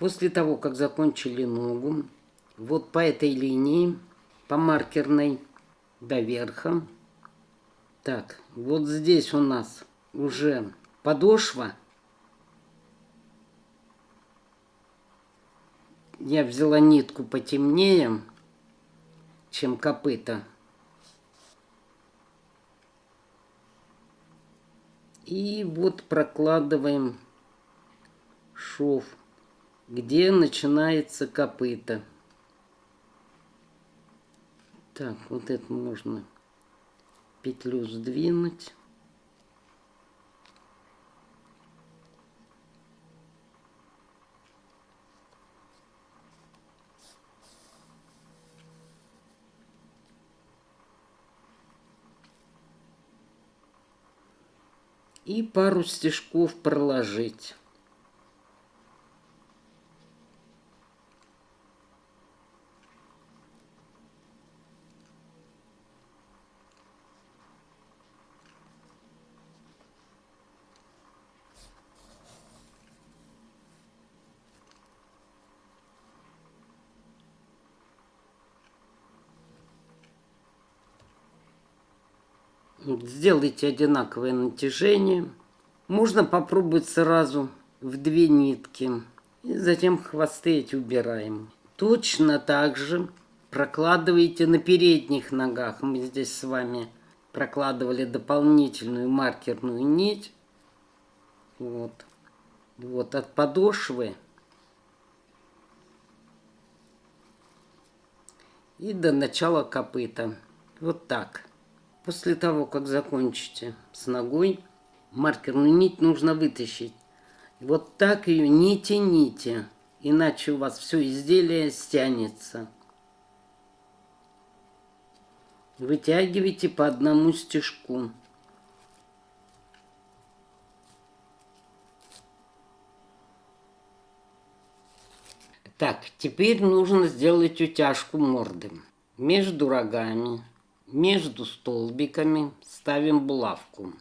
После того, как закончили ногу, вот по этой линии, по маркерной до верха. Так, вот здесь у нас уже подошва. Я взяла нитку потемнее, чем копыта. И вот прокладываем шов, где начинается копыта. Так, вот это можно петлю сдвинуть. И пару стежков проложить. Сделайте одинаковое натяжение. Можно попробовать сразу в 2 нитки. И затем хвосты эти убираем. Точно так же прокладываете на передних ногах. Мы здесь с вами прокладывали дополнительную маркерную нить. Вот. Вот от подошвы и до начала копыта. Вот так. После того, как закончите с ногой, маркерную нить нужно вытащить. Вот так ее не тяните, иначе у вас все изделие стянется. Вытягивайте по одному стежку. Так, теперь нужно сделать утяжку морды. Между рогами, между столбиками ставим булавку.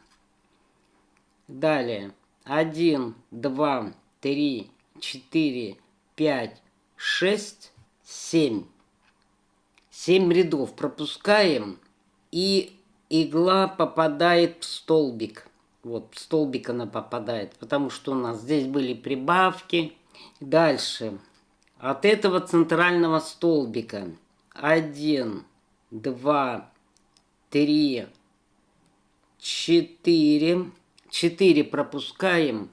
Далее 1, 2, 3, 4, 5, 6, 7. 7 рядов пропускаем, и игла попадает в столбик. Вот в столбик она попадает, потому что у нас здесь были прибавки. Дальше от этого центрального столбика 1, 2, 3, 4. 4 пропускаем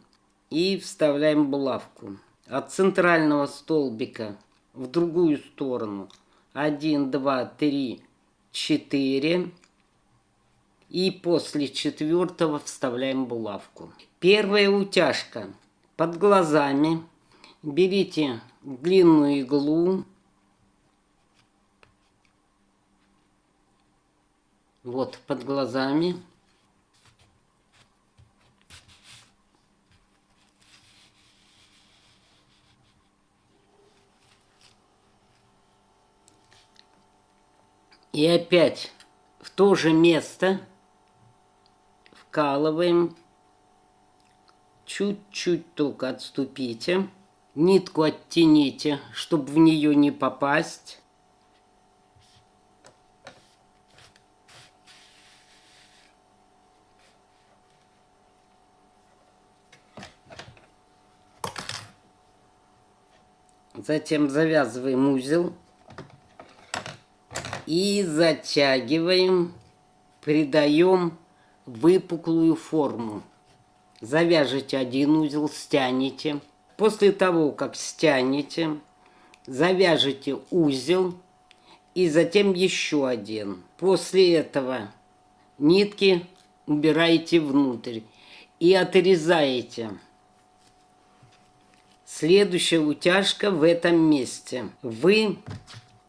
и вставляем булавку. От центрального столбика в другую сторону 1, 2, 3, 4. И после 4-го вставляем булавку. Первая утяжка под глазами. Берите длинную иглу. Вот под глазами. И опять в то же место вкалываем. Чуть-чуть только отступите. Нитку оттяните, чтобы в нее не попасть. Затем завязываем узел. И затягиваем, придаем выпуклую форму. Завяжите один узел, стянете. После того, как стянете, завяжете узел и затем еще один. После этого нитки убираете внутрь и отрезаете. Следующая утяжка в этом месте. Вы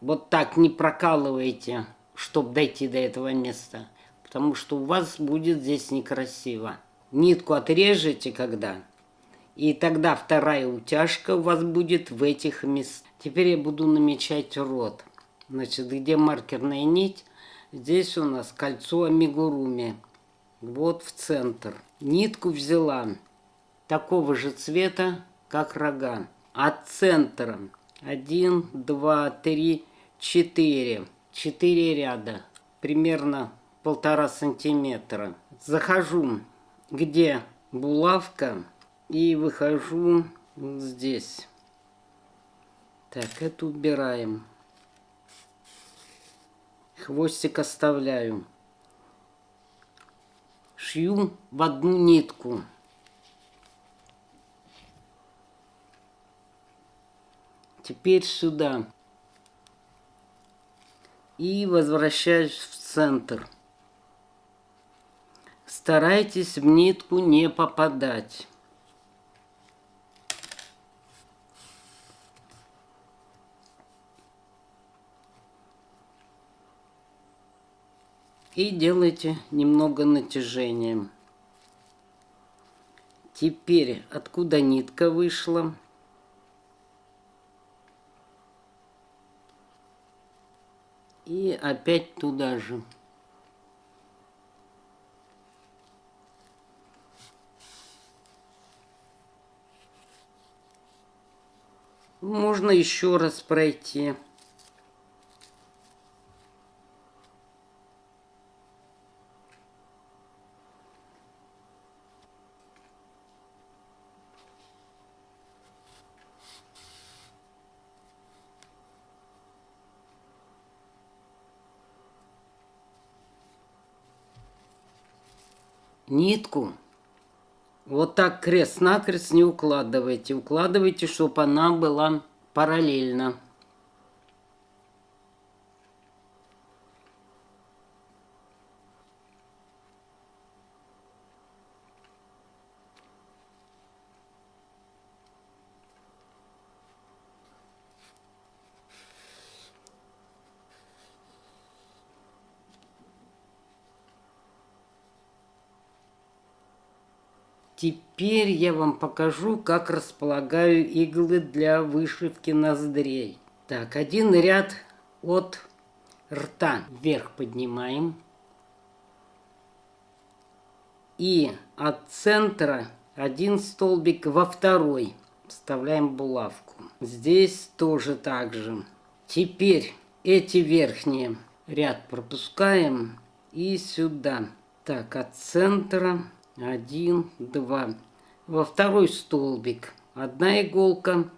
вот так не прокалываете, чтобы дойти до этого места, потому что у вас будет здесь некрасиво. Нитку отрежете когда, и тогда вторая утяжка у вас будет в этих местах. Теперь я буду намечать рот. Значит, где маркерная нить, здесь у нас кольцо амигуруми. Вот в центр. Нитку взяла такого же цвета, как рога. от центра 1, 2, 3, 4. 4 ряда, примерно 1,5 сантиметра. Захожу, где булавка, и выхожу здесь. Так, это убираем. Хвостик оставляю. Шью в одну нитку. Теперь сюда. И возвращаюсь в центр. Старайтесь в нитку не попадать. И делайте немного натяжением. Теперь откуда нитка вышла, и опять туда же. Можно еще раз пройти. Нитку вот так крест-накрест не укладывайте. Укладывайте, чтобы она была параллельно. Теперь я вам покажу, как располагаю иглы для вышивки ноздрей. Так, один ряд от рта вверх поднимаем. И от центра один столбик во второй вставляем булавку. Здесь тоже так же. Теперь эти верхние ряд пропускаем и сюда. Так, от центра 1, 2. Во второй столбик одна иголка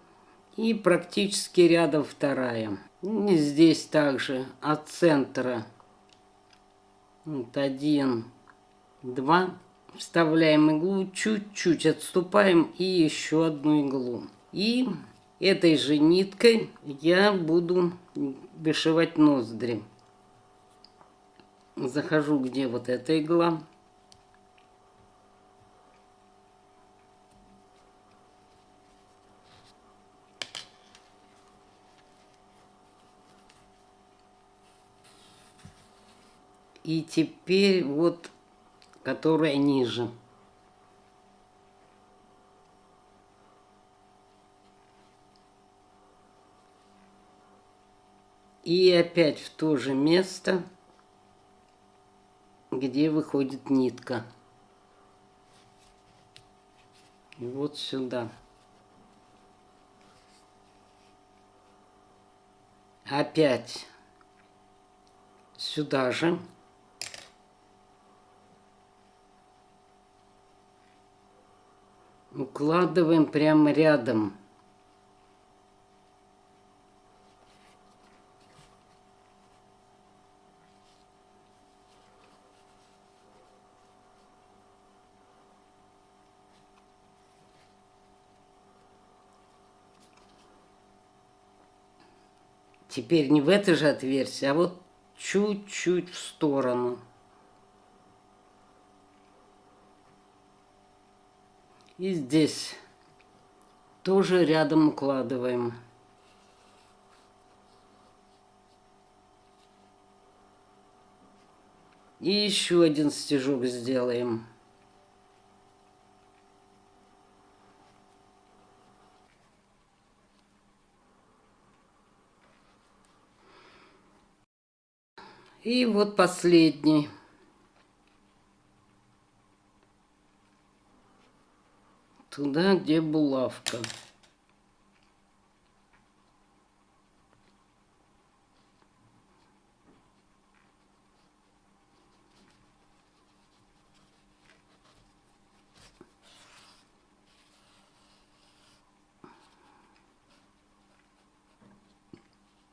и практически рядом вторая. И здесь также от центра вот 1, 2. Вставляем иглу, чуть-чуть отступаем и еще одну иглу. И этой же ниткой я буду вышивать ноздри. Захожу, где вот эта игла. И теперь вот, которая ниже. И опять в то же место, где выходит нитка. И вот сюда. Опять сюда же. Укладываем прямо рядом. Теперь не в это же отверстие, а вот чуть-чуть в сторону. И здесь тоже рядом укладываем. И еще один стежок сделаем. И вот последний. Туда, где булавка.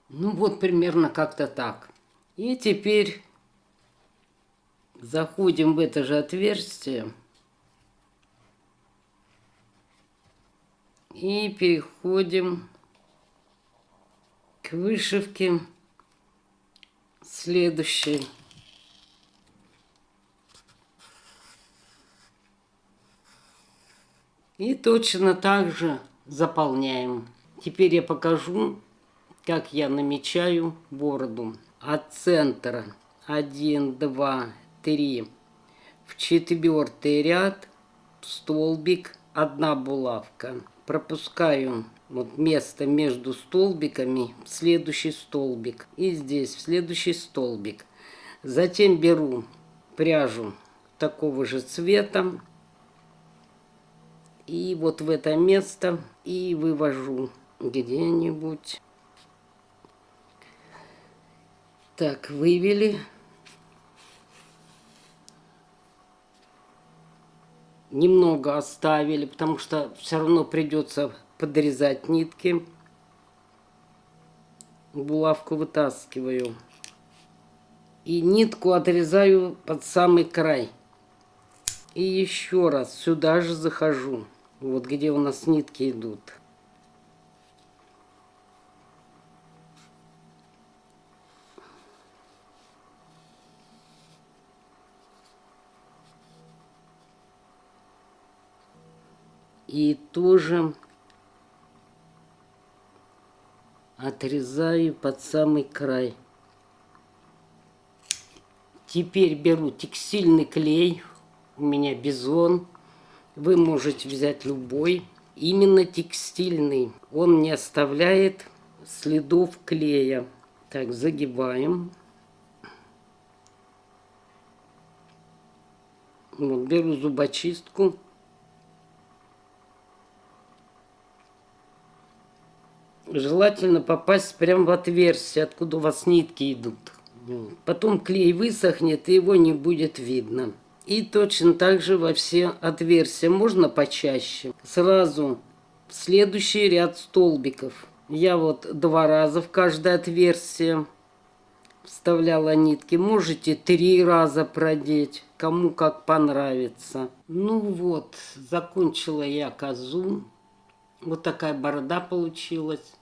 Ну вот примерно как-то так. И теперь заходим в это же отверстие и переходим к вышивке следующей. И точно так же заполняем. Теперь я покажу, как я намечаю бороду. От центра 1, 2, 3 в 4-й ряд столбик, 1 булавка. Пропускаю вот место между столбиками в следующий столбик. И здесь в следующий столбик. Затем беру пряжу такого же цвета. И вот в это место и вывожу где-нибудь. Так, вывели. Немного оставили, потому что все равно придется подрезать нитки. Булавку вытаскиваю. И нитку отрезаю под самый край. И еще раз сюда же захожу. Вот где у нас нитки идут. И тоже отрезаю под самый край. Теперь беру текстильный клей. У меня Бизон. Вы можете взять любой. Именно текстильный. Он не оставляет следов клея. Так, загибаем. Вот, беру зубочистку. Желательно попасть прямо в отверстие, откуда у вас нитки идут. Потом клей высохнет, и его не будет видно. И точно так же во все отверстия. Можно почаще. Сразу в следующий ряд столбиков. Я вот 2 раза в каждое отверстие вставляла нитки. Можете 3 раза продеть. Кому как понравится. Ну вот, закончила я козу. Вот такая борода получилась.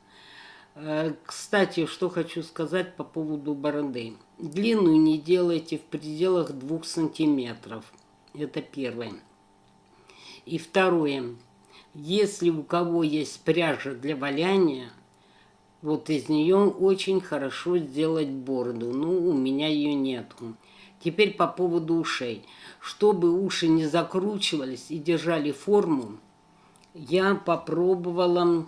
Кстати, что хочу сказать по поводу бороды. Длинную не делайте в пределах 2 сантиметров. Это первое. И второе. Если у кого есть пряжа для валяния, вот из нее очень хорошо сделать бороду. Ну, у меня ее нету. Теперь по поводу ушей. Чтобы уши не закручивались и держали форму, я попробовала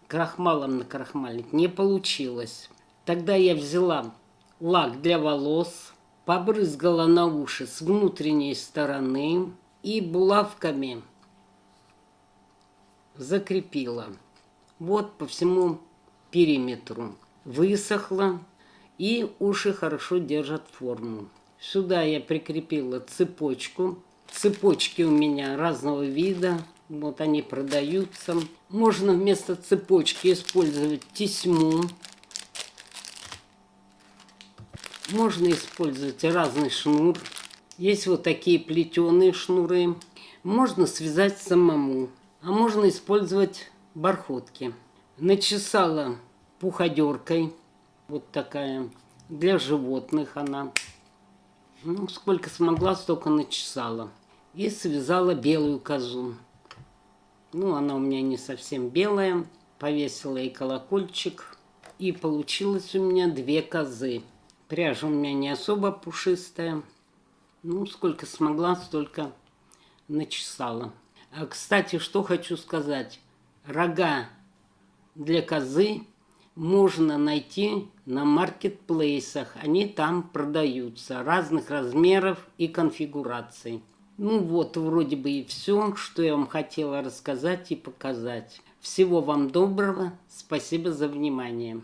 крахмалом накрахмалить. Не получилось. Тогда я взяла лак для волос, побрызгала на уши с внутренней стороны и булавками закрепила. Вот по всему периметру. Высохло, и уши хорошо держат форму. Сюда я прикрепила цепочку. Цепочки у меня разного вида. Вот они продаются. Можно вместо цепочки использовать тесьму. Можно использовать разный шнур. Есть вот такие плетеные шнуры. Можно связать самому. А можно использовать бархотки. Начесала пуходеркой. Вот такая. Для животных она. Ну, сколько смогла, столько начесала. И связала белую козу. Ну, она у меня не совсем белая. Повесила и колокольчик. И получилось у меня 2 козы. Пряжа у меня не особо пушистая. Ну, сколько смогла, столько начесала. А, кстати, что хочу сказать. Рога для козы можно найти на маркетплейсах. Они там продаются разных размеров и конфигураций. Ну вот, вроде бы и все, что я вам хотела рассказать и показать. Всего вам доброго. Спасибо за внимание.